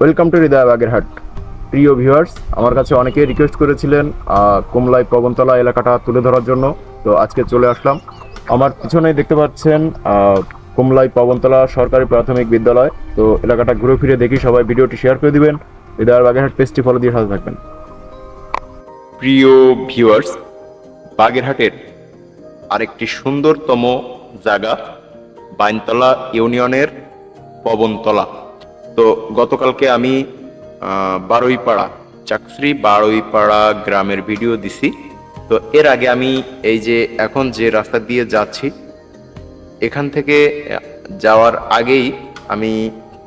Welcome to হৃদয় বাগেরহাট। প্রিয় viewers, আমার কাছে অনেকেই রিকোয়েস্ট করেছিলেন কুমলাই পবনতলা এলাকাটা তুলে ধরার জন্য। তো আজকে চলে আসলাম। আমার পিছনেই দেখতে পাচ্ছেন কুমলাই পবনতলা সরকারি প্রাথমিক বিদ্যালয়। তো এলাকাটা ঘুরে ফিরে দেখি, সবাই ভিডিওটি শেয়ার করে দিবেন। হৃদয় বাগেরহাট পেজটি ফলো দিয়ে সাথে থাকবেন। প্রিয় ভিউয়ার্স, বাগেরহাটের আরেকটি সুন্দরতম জায়গা বাইনতলা ইউনিয়নের পবনতলা। তো গতকালকে আমি বারুইপাড়া চাকরি বারুইপাড়া গ্রামের ভিডিও দিছি। তো এর আগে আমি এই যে এখন যে রাস্তা দিয়ে যাচ্ছি, এখান থেকে যাওয়ার আগেই আমি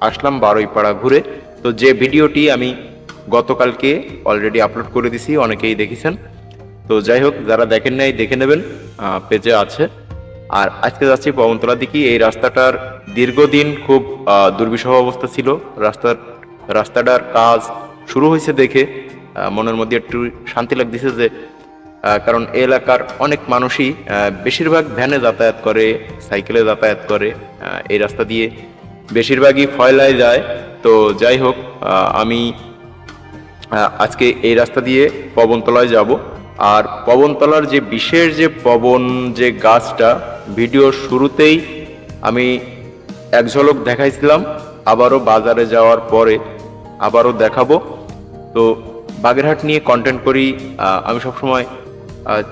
আসলাম বারুইপাড়া ঘুরে। তো যে ভিডিওটি আমি গতকালকে অলরেডি আপলোড করে দিছি, অনেকেই দেখেছেন। তো যাই হোক, যারা দেখেন নাই দেখে নেবেন, পেজে আছে। আর আজকে যাচ্ছি পবনতলা দিকে। এই রাস্তাটার দীর্ঘদিন খুব দুর্বিষহ অবস্থা ছিল। রাস্তাটার কাজ শুরু হয়েছে দেখে মনের মধ্যে একটু শান্তি লাগতেছে, যে কারণ এই এলাকার অনেক মানুষই বেশিরভাগ ভ্যানে যাতায়াত করে, সাইকেলে যাতায়াত করে, এই রাস্তা দিয়ে বেশিরভাগই ফয়লায় যায়। তো যাই হোক, আমি আজকে এই রাস্তা দিয়ে পবনতলায় যাব। আর পবনতলার যে বিশেষ যে পবন যে গাছটা ভিডিওর শুরুতেই আমি এক ঝলক দেখাইছিলাম, আবারও বাজারে যাওয়ার পরে আবারও দেখাবো। তো বাগেরহাট নিয়ে কন্টেন্ট করি, আমি সবসময়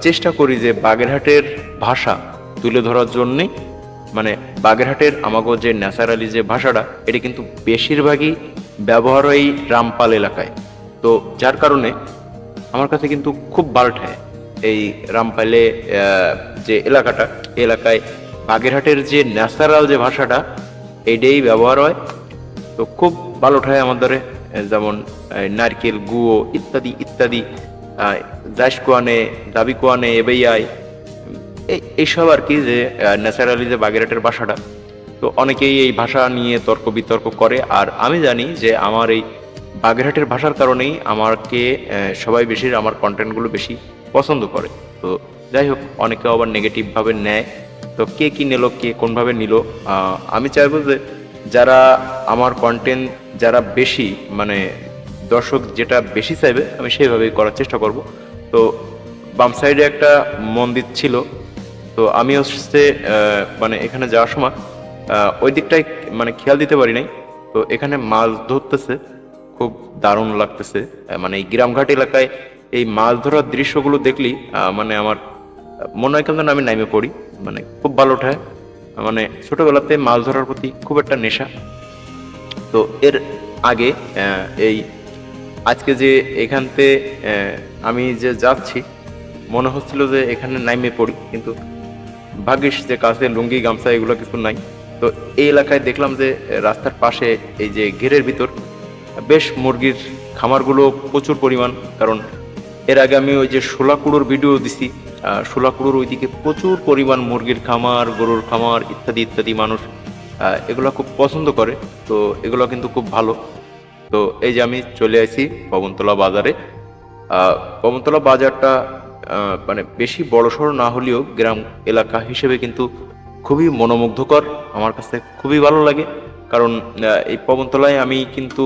চেষ্টা করি যে বাগেরহাটের ভাষা তুলে ধরার জন্যে। মানে বাগেরহাটের আমাগো যে ন্যাচারালি যে ভাষাটা, এটা কিন্তু বেশিরভাগই ব্যবহার হয় রামপাল এলাকায়। তো যার কারণে আমার কাছে কিন্তু খুব ভালো ঠায় এই রামপালে যে এলাকাটা, এলাকায় বাগেরহাটের যে ন্যাচারাল যে ভাষাটা এইটাই ব্যবহার হয়। তো খুব ভালো ঠায় আমাদের, যেমন নারকেল গুয়ো ইত্যাদি ইত্যাদি, জাস কোয়ানে দাবি কোয়ানে এবেয়াই, এইসব আর কি, যে ন্যাচারালি যে বাগেরহাটের ভাষাটা। তো অনেকেই এই ভাষা নিয়ে তর্ক বিতর্ক করে, আর আমি জানি যে আমার এই বাগেরহাটের ভাষার কারণেই আমাকে সবাই বেশি আমার কন্টেন্টগুলো বেশি পছন্দ করে। তো যাই হোক, অনেকে আবার নেগেটিভভাবে নেয়। তো কে কি নিল, কে কোনভাবে নিল, আমি চাইবো যে যারা আমার কন্টেন্ট যারা বেশি মানে দর্শক যেটা বেশি চাইবে, আমি সেইভাবেই করার চেষ্টা করব। তো বাম সাইডে একটা মন্দির ছিল। তো আমি হচ্ছে মানে এখানে যাওয়ার সময় ওই দিকটাই মানে খেয়াল দিতে পারি নাই। তো এখানে মাছ ধরতেছে, খুব দারুণ লাগতেছে। মানে এই গ্রামঘাট এলাকায় এই মাছ ধরার দৃশ্যগুলো দেখলি মানে আমার মনে হয় কেন আমি নামে পড়ি। মানে খুব ভালো ওঠায়, মানে ছোটবেলাতে মাছ ধরার প্রতি খুব একটা নেশা। তো এর আগে এই আজকে যে এখানতে আমি যে যাচ্ছি, মনে হচ্ছিল যে এখানে নামে পড়ি, কিন্তু ভাগ্যিস যে কাছে লুঙ্গি গামছা এগুলো কিছু নাই। তো এই এলাকায় দেখলাম যে রাস্তার পাশে এই যে ঘেরের ভিতর বেশ মুরগির খামারগুলো প্রচুর পরিমাণ। কারণ এর আগে আমি ওই যে শোলাকুড়োর ভিডিও দিছি, শোলাকুড়োর ওইদিকে প্রচুর পরিমাণ মুরগির খামার, গরুর খামার ইত্যাদি ইত্যাদি, মানুষ এগুলো খুব পছন্দ করে। তো এগুলো কিন্তু খুব ভালো। তো এই যে আমি চলে আসি পবনতলা বাজারে। পবনতলা বাজারটা মানে বেশি বড়সড় না হলেও গ্রাম এলাকা হিসেবে কিন্তু খুবই মনোমুগ্ধকর, আমার কাছে খুবই ভালো লাগে। কারণ এই পবনতলায় আমি কিন্তু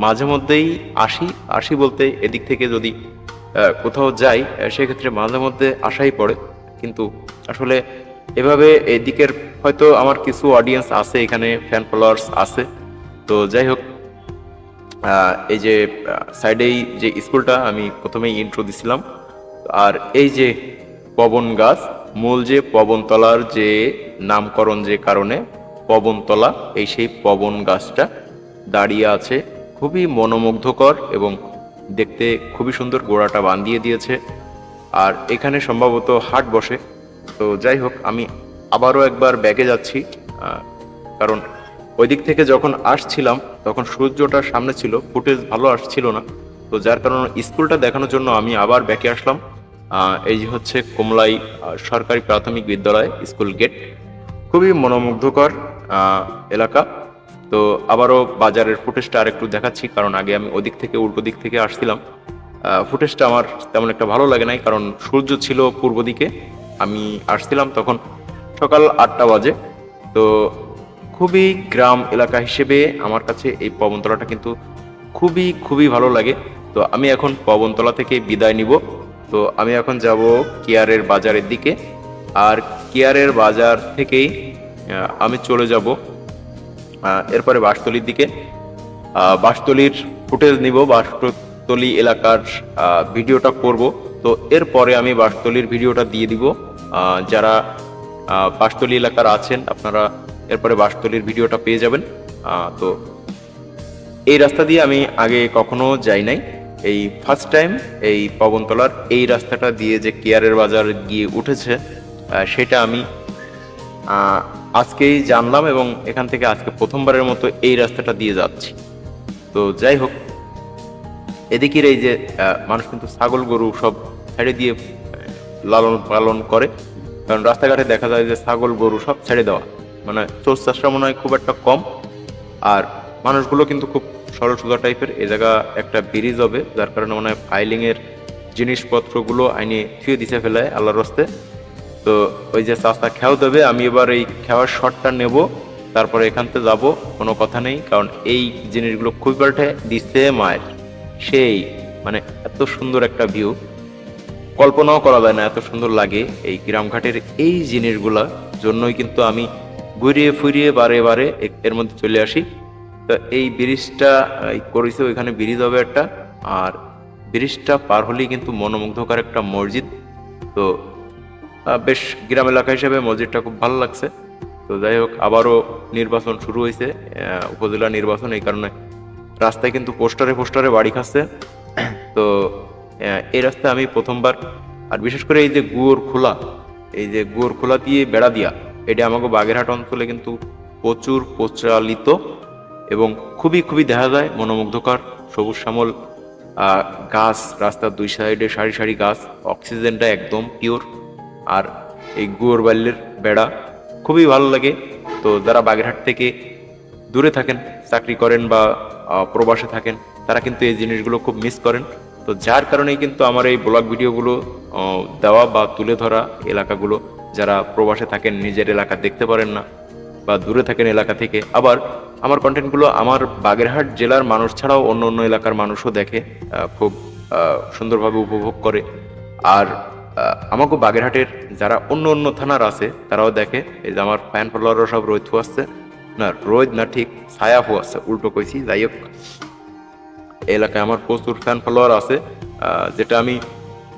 মাঝে মধ্যেই আসি। আসি বলতে এদিক থেকে যদি কোথাও যাই, সেক্ষেত্রে মাঝে মধ্যে আসাই পড়ে। কিন্তু আসলে এভাবে এদিকের হয়তো আমার কিছু অডিয়েন্স আছে, এখানে ফ্যান ফলোয়ার্স আছে। তো যাই হোক, এই যে সাইডেই যে স্কুলটা আমি প্রথমেই ইন্ট্রো দিছিলাম। আর এই যে পবন গাছ, মূল যে পবনতলার যে নামকরণ যে কারণে পবনতলা, এই সেই পবন গাছটা দাঁড়িয়ে আছে, খুবই মনোমুগ্ধকর এবং দেখতে খুবই সুন্দর। গোড়াটা বাঁধিয়ে দিয়েছে, আর এখানে সম্ভবত হাট বসে। তো যাই হোক, আমি আবারও একবার ব্যাকে যাচ্ছি, কারণ ওই দিক থেকে যখন আসছিলাম তখন সূর্যটা সামনে ছিল, ফুটেজ ভালো আসছিল না। তো যার কারণে স্কুলটা দেখানোর জন্য আমি আবার ব্যাকে আসলাম। এই যে হচ্ছে কুমলাই সরকারি প্রাথমিক বিদ্যালয় স্কুল গেট, খুবই মনোমুগ্ধকর এলাকা। তো আবারও বাজারের ফুটেজটা আর একটু দেখাচ্ছি, কারণ আগে আমি ওদিক থেকে উল্টো দিক থেকে আসছিলাম। ফুটেজটা আমার তেমন একটা ভালো লাগে নাই, কারণ সূর্য ছিল পূর্ব দিকে, আমি আসছিলাম তখন সকাল 8টা বাজে। তো খুবই গ্রাম এলাকা হিসেবে আমার কাছে এই পবনতলাটা কিন্তু খুবই খুবই ভালো লাগে। তো আমি এখন পবনতলা থেকে বিদায় নিব। তো আমি এখন যাব কেয়ারের বাজারের দিকে, আর কেয়ারের বাজার থেকেই আমি চলে যাব এরপরে বাঁশতলির দিকে। বাঁশতলির ফুটেজ নিব, বাঁশতলি এলাকার ভিডিওটা করব। তো এরপরে আমি বাঁশতলির ভিডিওটা দিয়ে দিব। যারা বাঁশতলি এলাকার আছেন আপনারা এরপরে বাঁশতলির ভিডিওটা পেয়ে যাবেন। তো এই রাস্তা দিয়ে আমি আগে কখনো যাই নাই, এই ফার্স্ট টাইম এই পবনতলার এই রাস্তাটা দিয়ে যে কেয়ারের বাজার গিয়ে উঠেছে সেটা আমি আজকেই জানলাম, এবং এখান থেকে আজকে প্রথমবারের মতো এই রাস্তাটা দিয়ে যাচ্ছি। তো যাই হোক, এদিকের এই যে মানুষ কিন্তু ছাগল গরু সব ছেড়ে দিয়ে লালন পালন করে, কারণ রাস্তাঘাটে দেখা যায় যে ছাগল গরু সব ছেড়ে দেওয়া, মানে চোর চাষটা মনে হয় খুব একটা কম। আর মানুষগুলো কিন্তু খুব সরল সোজা টাইপের। এ জায়গা একটা ব্রিজ হবে, যার কারণে মনে হয় ফাইলিং এর জিনিসপত্রগুলো আইনে থুয়ে দিছে ফেলায় আল্লাহর রাস্তে। তো ওই যে চাষটা খেয়াও দেবে, আমি এবার এই খেওয়ার শটটা নেব, তারপরে এখান থেকে যাবো, কোনো কথা নেই। কারণ এই জিনিসগুলো খুবই পাল্টে দিচ্ছে মায়ের, সেই মানে এত সুন্দর একটা ভিউ কল্পনাও করা যায় না, এত সুন্দর লাগে এই গ্রামঘাটের এই জিনিসগুলা। জন্যই কিন্তু আমি ঘুরিয়ে ফুরিয়ে বারে বারে এর মধ্যে চলে আসি। তো এই ব্রিজটা করেছে, ওইখানে ব্রিজ হবে একটা, আর ব্রিজটা পার হলেই কিন্তু মনোমুগ্ধকর একটা মসজিদ। তো বেশ গ্রাম এলাকা হিসেবে মসজিদটা খুব ভালো লাগছে। তো যাই হোক, আবারও নির্বাচন শুরু হয়েছে, উপজেলা নির্বাচন, এই কারণে রাস্তায় কিন্তু পোস্টারে পোস্টারে বাড়ি খাচ্ছে। তো এই রাস্তায় আমি প্রথমবার, আর বিশেষ করে এই যে গুয়োর খোলা, এই যে গুয়োর খোলা দিয়ে বেড়া দিয়া, এটা আমাকে বাগেরহাট অঞ্চলে কিন্তু প্রচুর প্রচলিত, এবং খুবই খুবই দেখা যায় মনোমুগ্ধকর সবুজ শ্যামল গাছ, রাস্তার দুই সাইডে সারি সারি গাছ, অক্সিজেনটা একদম পিওর, আর এই গুয়োর বাল্যের বেড়া খুবই ভালো লাগে। তো যারা বাগেরহাট থেকে দূরে থাকেন, চাকরি করেন বা প্রবাসে থাকেন, তারা কিন্তু এই জিনিসগুলো খুব মিস করেন। তো যার কারণেই কিন্তু আমার এই ব্লগ ভিডিওগুলো দেওয়া বা তুলে ধরা এলাকাগুলো, যারা প্রবাসে থাকেন নিজের এলাকা দেখতে পারেন না বা দূরে থাকেন এলাকা থেকে, আবার আমার কন্টেন্টগুলো আমার বাগেরহাট জেলার মানুষ ছাড়াও অন্য অন্য এলাকার মানুষও দেখে, খুব সুন্দরভাবে উপভোগ করে। আর আমাকে বাগেরহাটের যারা অন্য অন্য থানার আছে তারাও দেখে। এই যে আমার ফ্যান ফলোয়াররা সব রোদ আসছে, না রোদ না, ঠিক ছায়া হু আছে, উল্টো কইছি। যাই হোক, এলাকায় আমার প্রচুর ফ্যান ফলোয়ার আছে, যেটা আমি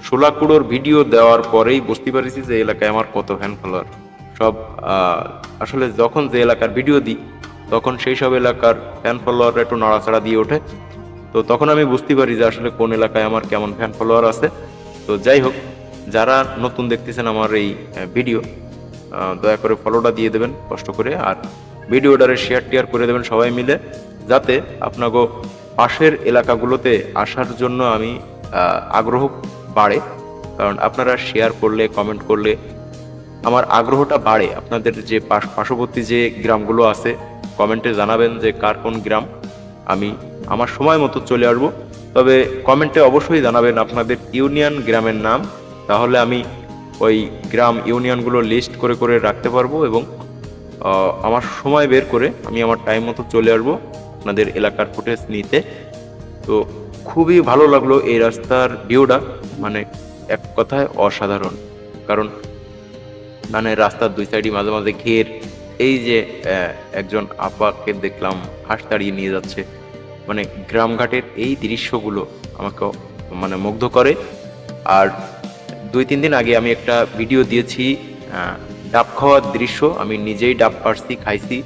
শোলাকুড়োর ভিডিও দেওয়ার পরেই বুঝতে পারছি যে এলাকায় আমার কত ফ্যান ফলোয়ার। সব আসলে যখন যে এলাকার ভিডিও দিই তখন সেই সব এলাকার ফ্যান ফলোয়ার একটু নাড়াচাড়া দিয়ে ওঠে। তো তখন আমি বুঝতে পারি যে আসলে কোন এলাকায় আমার কেমন ফ্যান ফলোয়ার আছে। তো যাই হোক, যারা নতুন দেখতেছেন আমার এই ভিডিও, দয়া করে ফলোটা দিয়ে দেবেন কষ্ট করে, আর ভিডিওটারে শেয়ার টেয়ার করে দেবেন সবাই মিলে, যাতে আপনাকে পাশের এলাকাগুলোতে আসার জন্য আমি আগ্রহ বাড়ে। কারণ আপনারা শেয়ার করলে, কমেন্ট করলে আমার আগ্রহটা বাড়ে। আপনাদের যে পার্শ্ববর্তী যে গ্রামগুলো আছে কমেন্টে জানাবেন যে কার কোন গ্রাম, আমি আমার সময় মতো চলে আসবো। তবে কমেন্টে অবশ্যই জানাবেন আপনাদের ইউনিয়ন গ্রামের নাম, তাহলে আমি ওই গ্রাম ইউনিয়নগুলো লিস্ট করে করে রাখতে পারবো, এবং আমার সময় বের করে আমি আমার টাইম মতো চলে আসবো আপনাদের এলাকার ফুটেজ নিতে। তো খুবই ভালো লাগলো এই রাস্তার ভিউটা, মানে এক কথায় অসাধারণ। কারণ মানে রাস্তার দুই সাইডে মাঝে মাঝে ঘের, এই যে একজন আপাকে দেখলাম হাঁস তাড়িয়ে নিয়ে যাচ্ছে, মানে গ্রামঘাটের এই দৃশ্যগুলো আমাকে মানে মুগ্ধ করে। আর 2-3 দিন আগে আমি একটা ভিডিও দিয়েছি ডাব খাওয়ার দৃশ্য, আমি নিজেই ডাব পারছি, খাইছি।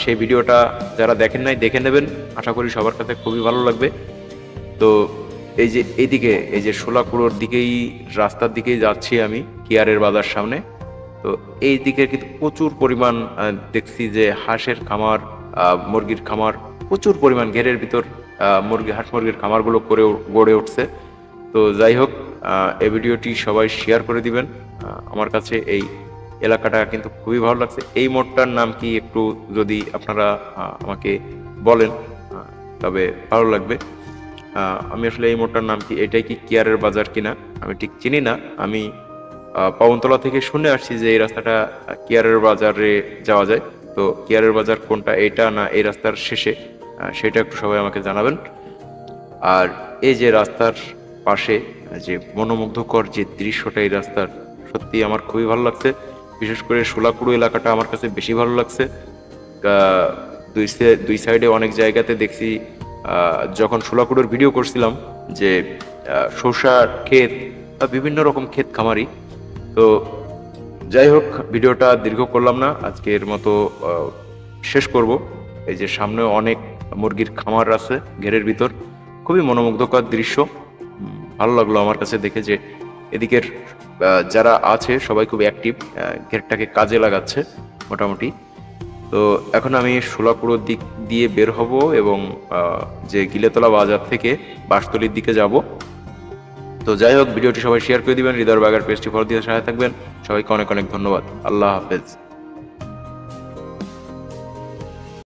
সেই ভিডিওটা যারা দেখেন নাই দেখে নেবেন, আশা করি সবার কাছে খুবই ভালো লাগবে। তো এই যে এইদিকে, এই যে শোলাকুড়োর দিকেই, রাস্তার দিকেই যাচ্ছি আমি কেয়ারের বাজার সামনে। তো এই দিকে কিন্তু প্রচুর পরিমাণ দেখছি যে হাঁসের খামার, মুরগির খামার, প্রচুর পরিমাণ ঘেরের ভিতর হাঁস মুরগির খামারগুলো গড়ে উঠছে। তো যাই হোক, এই ভিডিওটি সবাই শেয়ার করে দিবেন। আমার কাছে এই এলাকাটা কিন্তু খুবই ভালো লাগছে। এই মোড়টার নাম কি একটু যদি আপনারা আমাকে বলেন তবে ভালো লাগবে। আমি আসলে এই মোড়টার নাম কি, এটাই কি কেয়ারের বাজার কিনা আমি ঠিক চিনি না। আমি পবনতলা থেকে শুনে আসছি যে এই রাস্তাটা কেয়ারের বাজারে যাওয়া যায়। তো কেয়ারের বাজার কোনটা, এটা না এই রাস্তার শেষে, সেটা একটু সবাই আমাকে জানাবেন। আর এই যে রাস্তার পাশে যে মনোমুগ্ধকর যে দৃশ্যটা এই রাস্তার, সত্যি আমার খুবই ভালো লাগছে। বিশেষ করে শোলাকুড়ু এলাকাটা আমার কাছে বেশি ভালো লাগছে। দুই সাইডে অনেক জায়গাতে দেখছি, যখন শোলাকুড়ুর ভিডিও করছিলাম, যে শসার ক্ষেত বা বিভিন্ন রকম ক্ষেত খামারি। তো যাই হোক, ভিডিওটা দীর্ঘ করলাম না, আজকের মতো শেষ করব। এই যে সামনে অনেক মুরগির খামার আছে ঘেরের ভিতর, খুবই মনোমুগ্ধকর দৃশ্য। ভালো লাগলো আমার কাছে দেখে যে এদিকের যারা আছে সবাই খুব অ্যাক্টিভ, ঘেরটাকে কাজে লাগাচ্ছে মোটামুটি। তো এখন আমি শোলাকুড়োর দিক দিয়ে বের হব এবং যে গিলেতলা বাজার থেকে বাঁশতলির দিকে যাব। তো যাই হোক, ভিডিওটি সবাই শেয়ার করে দিবেন, হৃদয় বাগার পেজটি ফলো দিয়ে সহায় থাকবেন। সবাইকে অনেক অনেক ধন্যবাদ। আল্লাহ হাফেজ।